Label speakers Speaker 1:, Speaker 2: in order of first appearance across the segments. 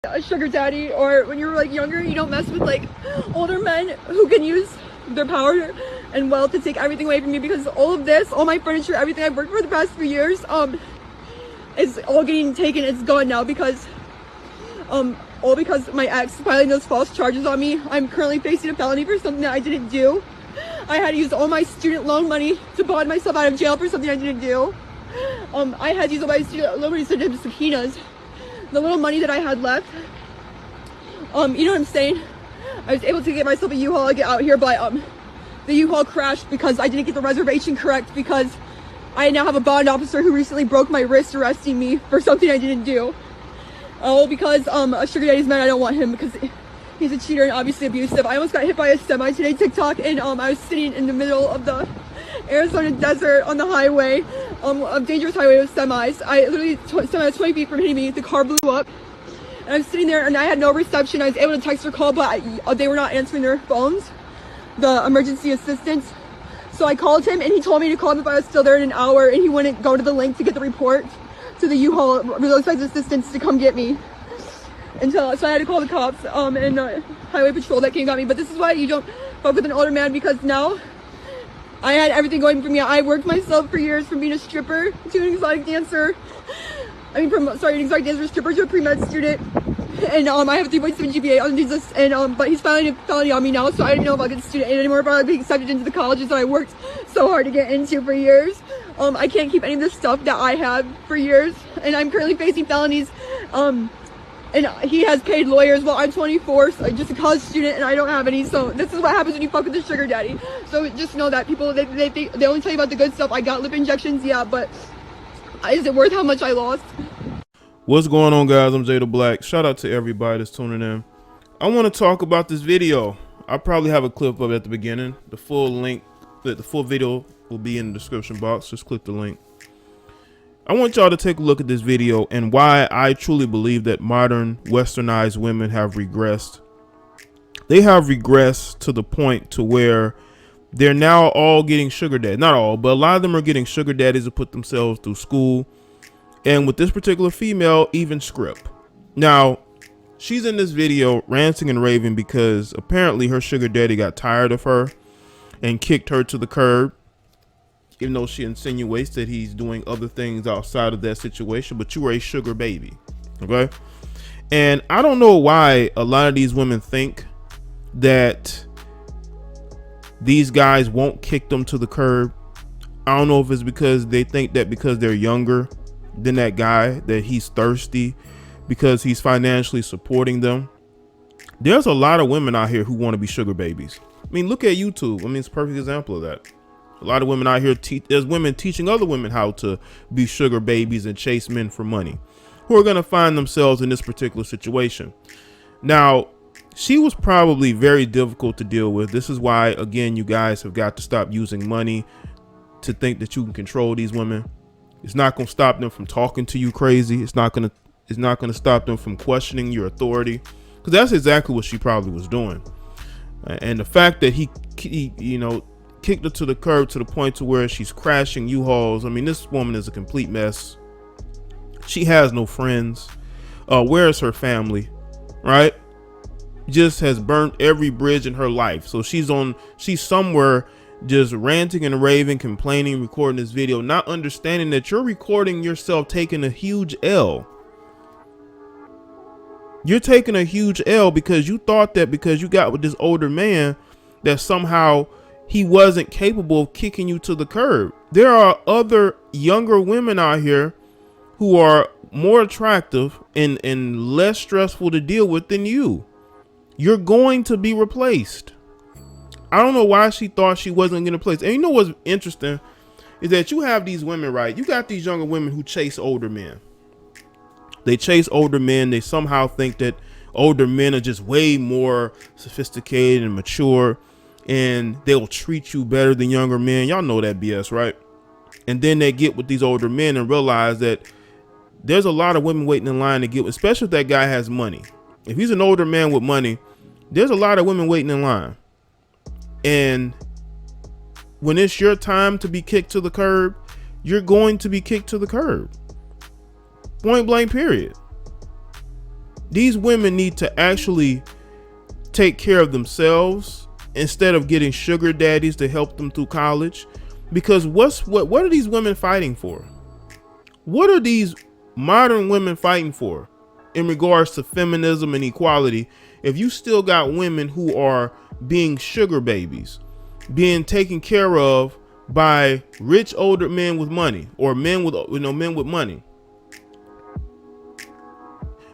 Speaker 1: a sugar daddy, or when you're like younger, you don't mess with like older men who can use their power and wealth to take everything away from you, because all of this, all my furniture, everything I've worked for the past few years is all getting taken. It's gone now because all because my ex filing those false charges on me. I'm currently facing a felony for something that I didn't do. I had to use all my student loan money to bond myself out of jail for something I didn't do. I had to use all my student loan money to subpoenas. The little money that I had left, you know what I'm saying? I was able to get myself a U-Haul to get out here, but the U-Haul crashed because I didn't get the reservation correct, because I now have a bond officer who recently broke my wrist arresting me for something I didn't do. Oh, because a sugar daddy's man, I don't want him because he's a cheater and obviously abusive. I almost got hit by a semi today, TikTok, and I was sitting in the middle of the Arizona desert on the highway, a dangerous highway with semis. I literally, semi was 20 feet from hitting me, the car blew up. And I was sitting there and I had no reception. I was able to text or call, but they were not answering their phones, the emergency assistance. So I called him and he told me to call him if I was still there in an hour, and he wouldn't go to the link to get the report to the U-Haul roadside assistance to come get me. So I had to call the cops and highway patrol that came and got me. But this is why you don't fuck with an older man, because now I had everything going for me. I worked myself for years, from being a stripper to an exotic dancer. An exotic dancer, stripper to a pre-med student. And I have a 3.7 GPA on Jesus, and but he's filing a felony on me now, so I don't know if I'll get student aid anymore, but I'll be accepted into the colleges that I worked so hard to get into for years. I can't keep any of this stuff that I have for years, and I'm currently facing felonies. And he has paid lawyers while I'm 24, so just a college student, and I don't have any. So this is what happens when you fuck with the sugar daddy. So just know that people, they only tell you about the good stuff. I got lip injections, yeah, but is it worth how much I lost?
Speaker 2: What's going on, guys? I'm Jaye the Black. Shout out to everybody that's tuning in. I want to talk about this video. I'll probably have a clip of it at the beginning. The full video will be in the description box. Just click the link. I want y'all to take a look at this video and why I truly believe that modern westernized women have regressed. They have regressed to the point to where they're now all getting sugar daddies. Not all, but a lot of them are getting sugar daddies to put themselves through school. And with this particular female, even script. Now, she's in this video ranting and raving because apparently her sugar daddy got tired of her and kicked her to the curb. Even though she insinuates that he's doing other things outside of that situation, but you are a sugar baby, okay? And I don't know why a lot of these women think that these guys won't kick them to the curb. I don't know if it's because they think that because they're younger than that guy, that he's thirsty because he's financially supporting them. There's a lot of women out here who want to be sugar babies. I mean, look at YouTube. I mean, it's a perfect example of that. A lot of women out here, there's women teaching other women how to be sugar babies and chase men for money, who are going to find themselves in this particular situation. Now, she was probably very difficult to deal with. This is why, again, you guys have got to stop using money to think that you can control these women. It's not going to stop them from talking to you crazy. It's not going to stop them from questioning your authority, because that's exactly what she probably was doing. And the fact that he you know, kicked her to the curb to the point to where she's crashing U-Hauls. I mean, this woman is a complete mess. She has no friends. Where is her family? Right? Just has burnt every bridge in her life. So she's somewhere just ranting and raving, complaining, recording this video, not understanding that you're recording yourself taking a huge L. You're taking a huge L because you thought that because you got with this older man that somehow he wasn't capable of kicking you to the curb. There are other younger women out here who are more attractive and less stressful to deal with than you. You're going to be replaced. I don't know why she thought she wasn't going to place. And you know what's interesting is that you have these women, right? You got these younger women who chase older men. They chase older men. They somehow think that older men are just way more sophisticated and mature, and they'll treat you better than younger men. Y'all know that BS, right? And then they get with these older men and realize that there's a lot of women waiting in line to get, especially if that guy has money. If he's an older man with money, there's a lot of women waiting in line. And when it's your time to be kicked to the curb, you're going to be kicked to the curb. Point blank, period. These women need to actually take care of themselves instead of getting sugar daddies to help them through college. Because what are these women fighting for? What are these modern women fighting for in regards to feminism and equality if you still got women who are being sugar babies, being taken care of by rich older men with money, or men with money?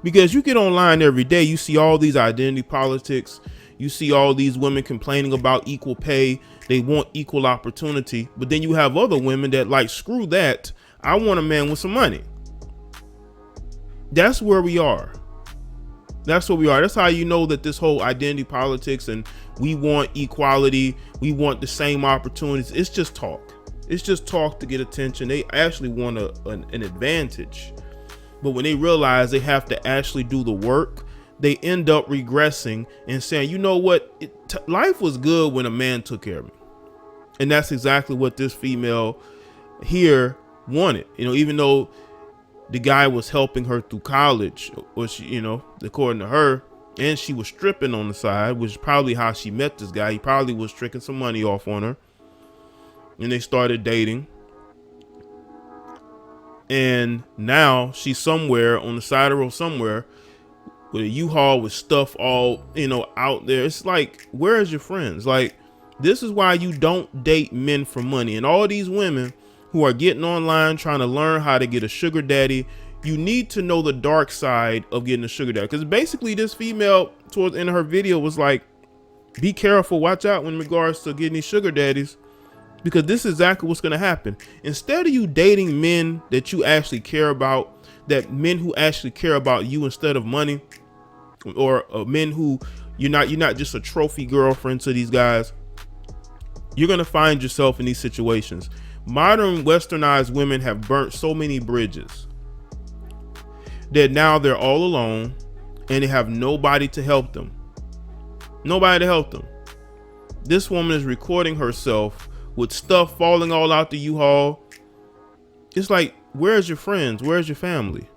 Speaker 2: Because you get online every day, you see all these identity politics, you see all these women complaining about equal pay, they want equal opportunity, but then you have other women that like, screw that, I want a man with some money. That's where we are. That's what we are. That's how you know that this whole identity politics and we want equality, we want the same opportunities, it's just talk. It's just talk to get attention. They actually want an advantage. But when they realize they have to actually do the work, they end up regressing and saying, you know what, life was good when a man took care of me. And that's exactly what this female here wanted. Even though the guy was helping her through college, or she, according to her, and she was stripping on the side, which is probably how she met this guy. He probably was tricking some money off on her, and they started dating. And now she's somewhere on the side of the road somewhere with a U-Haul with stuff all, out there. It's like, where's your friends? Like, this is why you don't date men for money. And all these women who are getting online trying to learn how to get a sugar daddy, you need to know the dark side of getting a sugar daddy. Because basically this female towards the end of her video was like, be careful, watch out in regards to getting these sugar daddies. Because this is exactly what's going to happen. Instead of you dating men that you actually care about, that men who actually care about you instead of money, or men who you're not just a trophy girlfriend to these guys, you're going to find yourself in these situations. Modern westernized women have burnt so many bridges that now they're all alone and they have nobody to help them. Nobody to help them. This woman is recording herself with stuff falling all out the U-Haul. It's like, where's your friends? Where's your family?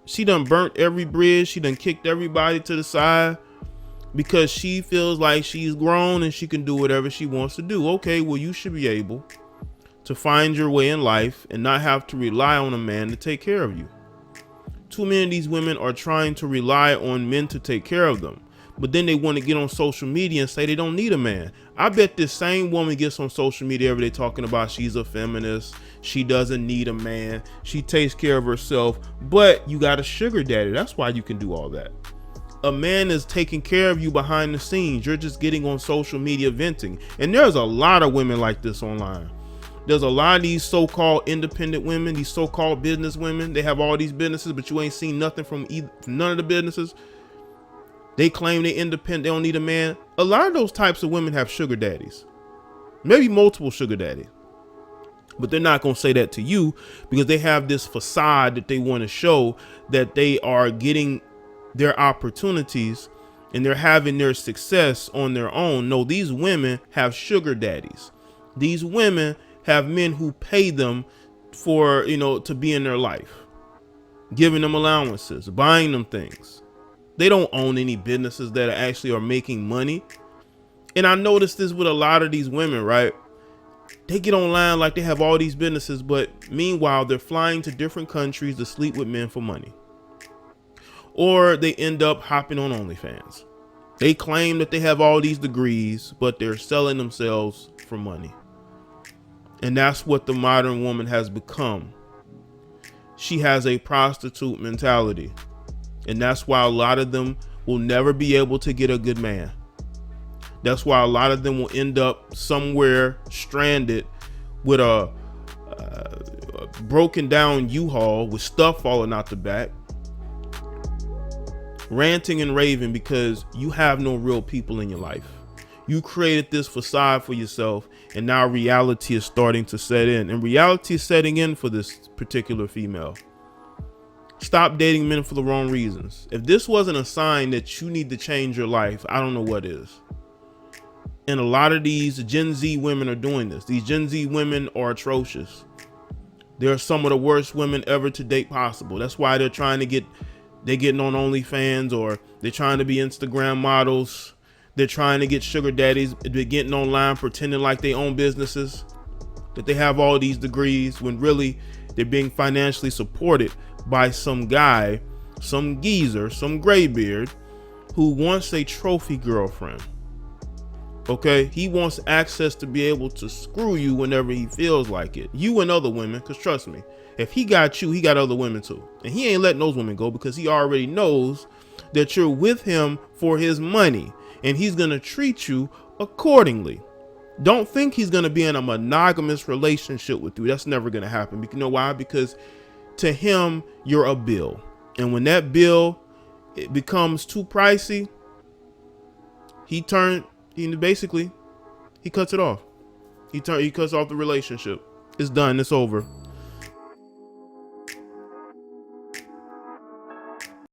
Speaker 2: She done burnt every bridge. She done kicked everybody to the side because she feels like she's grown and she can do whatever she wants to do. Okay, well, you should be able to find your way in life and not have to rely on a man to take care of you. Too many of these women are trying to rely on men to take care of them, but then they want to get on social media and say they don't need a man. I bet this same woman gets on social media every day talking about she's a feminist, she doesn't need a man, she takes care of herself, but you got a sugar daddy. That's why you can do all that. A man is taking care of you behind the scenes. You're just getting on social media venting. And there's a lot of women like this online. There's a lot of these so-called independent women, these so-called business women. They have all these businesses, but you ain't seen nothing from none of the businesses. They claim they're independent, they don't need a man. A lot of those types of women have sugar daddies, maybe multiple sugar daddies, but they're not going to say that to you because they have this facade that they want to show that they are getting their opportunities and they're having their success on their own. No, these women have sugar daddies. These women have men who pay them for, to be in their life, giving them allowances, buying them things. They don't own any businesses that actually are making money. And I noticed this with a lot of these women, right? They get online like they have all these businesses, but meanwhile, they're flying to different countries to sleep with men for money. Or they end up hopping on OnlyFans. They claim that they have all these degrees, but they're selling themselves for money. And that's what the modern woman has become. She has a prostitute mentality. And that's why a lot of them will never be able to get a good man. That's why a lot of them will end up somewhere stranded with a broken down U-Haul with stuff falling out the back, ranting and raving because you have no real people in your life. You created this facade for yourself, and now reality is starting to set in. And reality is setting in for this particular female. Stop dating men for the wrong reasons. If this wasn't a sign that you need to change your life, I don't know what is. And a lot of these Gen Z women are doing this. These Gen Z women are atrocious. They're some of the worst women ever to date possible. That's why they're trying to get They getting on OnlyFans, or they're trying to be Instagram models. They're trying to get sugar daddies. They're getting online pretending like they own businesses, that they have all these degrees, when really they're being financially supported by some guy, some geezer, some graybeard who wants a trophy girlfriend. Okay, he wants access to be able to screw you whenever he feels like it. You and other women, because trust me, if he got you, he got other women too. And he ain't letting those women go because he already knows that you're with him for his money, and he's going to treat you accordingly. Don't think he's going to be in a monogamous relationship with you. That's never going to happen. You know why? Because to him, you're a bill. And when that bill, it becomes too pricey, he basically cuts it off. He cuts off the relationship. It's done. It's over.